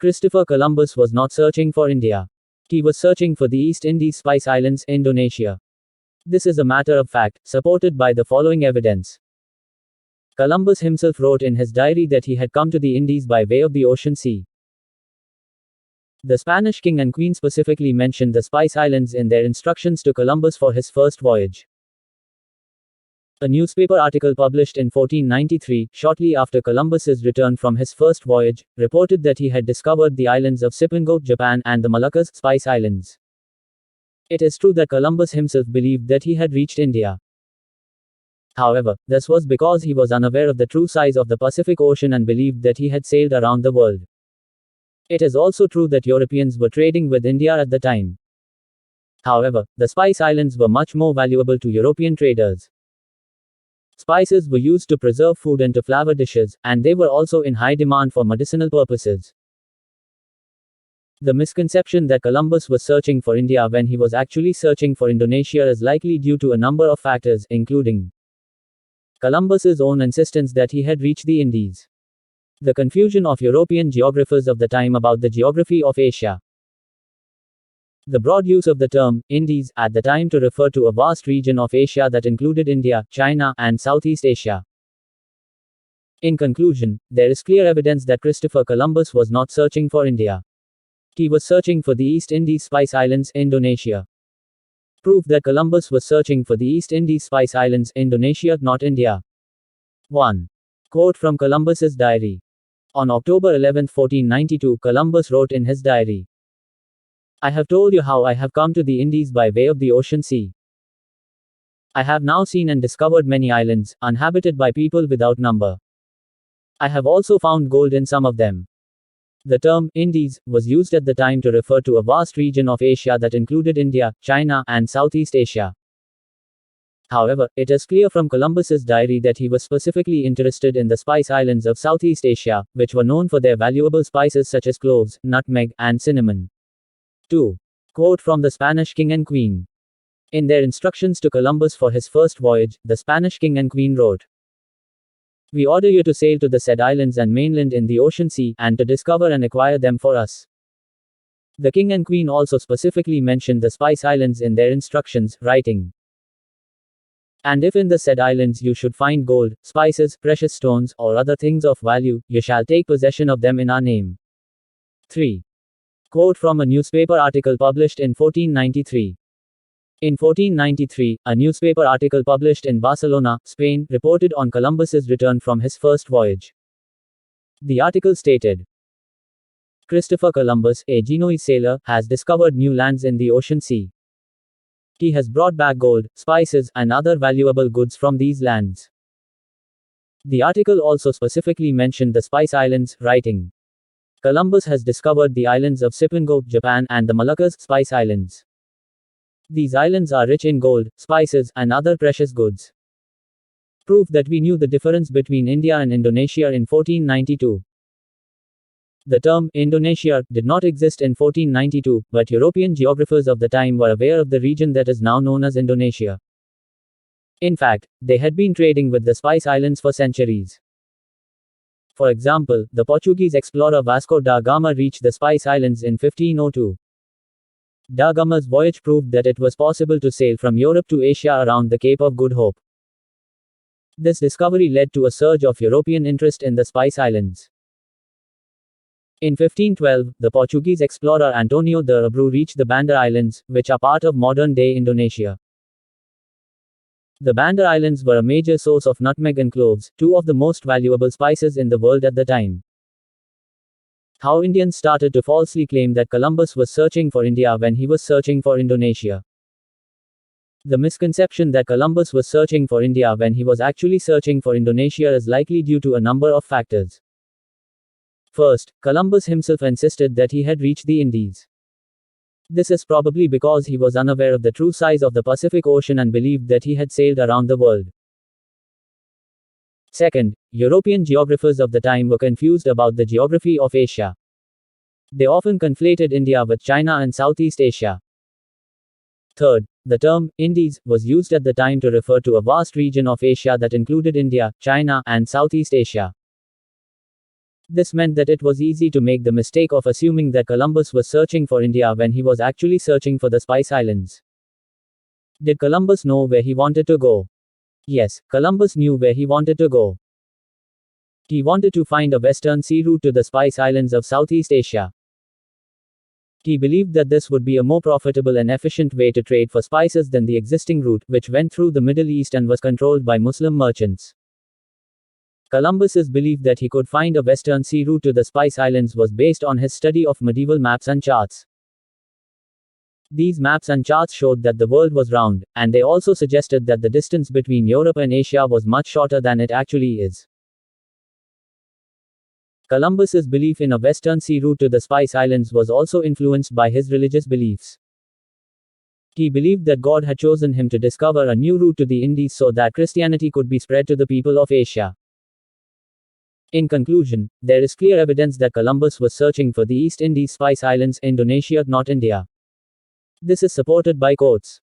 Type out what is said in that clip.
Christopher Columbus was not searching for India. He was searching for the East Indies Spice Islands, Indonesia. This is a matter of fact, supported by the following evidence. Columbus himself wrote in his diary that he had come to the Indies by way of the ocean sea. The Spanish king and queen specifically mentioned the Spice Islands in their instructions to Columbus for his first voyage. A newspaper article published in 1493, shortly after Columbus's return from his first voyage, reported that he had discovered the islands of Cipango, Japan, and the Moluccas, Spice Islands. It is true that Columbus himself believed that he had reached India. However, this was because he was unaware of the true size of the Pacific Ocean and believed that he had sailed around the world. It is also true that Europeans were trading with India at the time. However, the Spice Islands were much more valuable to European traders. Spices were used to preserve food and to flavor dishes, and they were also in high demand for medicinal purposes. The misconception that Columbus was searching for India when he was actually searching for Indonesia is likely due to a number of factors, including Columbus's own insistence that he had reached the Indies, the confusion of European geographers of the time about the geography of Asia, the broad use of the term Indies at the time to refer to a vast region of Asia that included India, China, and Southeast Asia. In conclusion, there is clear evidence that Christopher Columbus was not searching for India. He was searching for the East Indies Spice Islands, Indonesia. Proof that Columbus was searching for the East Indies Spice Islands, Indonesia, not India. 1. Quote from Columbus's diary. On October 11, 1492, Columbus wrote in his diary, "I have told you how I have come to the Indies by way of the ocean sea. I have now seen and discovered many islands, uninhabited by people without number. I have also found gold in some of them." The term Indies was used at the time to refer to a vast region of Asia that included India, China, and Southeast Asia. However, it is clear from Columbus's diary that he was specifically interested in the Spice Islands of Southeast Asia, which were known for their valuable spices such as cloves, nutmeg, and cinnamon. 2. Quote from the Spanish king and queen. In their instructions to Columbus for his first voyage, the Spanish king and queen wrote, "We order you to sail to the said islands and mainland in the ocean sea, and to discover and acquire them for us." The king and queen also specifically mentioned the Spice Islands in their instructions, writing, "And if in the said islands you should find gold, spices, precious stones, or other things of value, you shall take possession of them in our name." 3. Quote from a newspaper article published in 1493. In 1493, a newspaper article published in Barcelona, Spain, reported on Columbus's return from his first voyage. The article stated, "Christopher Columbus, a Genoese sailor, has discovered new lands in the ocean sea. He has brought back gold, spices, and other valuable goods from these lands." The article also specifically mentioned the Spice Islands, writing, "Columbus has discovered the islands of Cipango, Japan, and the Moluccas, Spice Islands. These islands are rich in gold, spices, and other precious goods." Proof that we knew the difference between India and Indonesia in 1492. The term Indonesia did not exist in 1492, but European geographers of the time were aware of the region that is now known as Indonesia. In fact, they had been trading with the Spice Islands for centuries. For example, the Portuguese explorer Vasco da Gama reached the Spice Islands in 1502. Da Gama's voyage proved that it was possible to sail from Europe to Asia around the Cape of Good Hope. This discovery led to a surge of European interest in the Spice Islands. In 1512, the Portuguese explorer Antonio de Abreu reached the Banda Islands, which are part of modern-day Indonesia. The Banda Islands were a major source of nutmeg and cloves, two of the most valuable spices in the world at the time. How Indians started to falsely claim that Columbus was searching for India when he was searching for Indonesia. The misconception that Columbus was searching for India when he was actually searching for Indonesia is likely due to a number of factors. First, Columbus himself insisted that he had reached the Indies. This is probably because he was unaware of the true size of the Pacific Ocean and believed that he had sailed around the world. Second, European geographers of the time were confused about the geography of Asia. They often conflated India with China and Southeast Asia. Third, the term Indies was used at the time to refer to a vast region of Asia that included India, China, and Southeast Asia. This meant that it was easy to make the mistake of assuming that Columbus was searching for India when he was actually searching for the Spice Islands. Did Columbus know where he wanted to go? Yes, Columbus knew where he wanted to go. He wanted to find a western sea route to the Spice Islands of Southeast Asia. He believed that this would be a more profitable and efficient way to trade for spices than the existing route, which went through the Middle East and was controlled by Muslim merchants. Columbus's belief that he could find a western sea route to the Spice Islands was based on his study of medieval maps and charts. These maps and charts showed that the world was round, and they also suggested that the distance between Europe and Asia was much shorter than it actually is. Columbus's belief in a western sea route to the Spice Islands was also influenced by his religious beliefs. He believed that God had chosen him to discover a new route to the Indies so that Christianity could be spread to the people of Asia. In conclusion, there is clear evidence that Columbus was searching for the East Indies Spice Islands, Indonesia, not India. This is supported by quotes.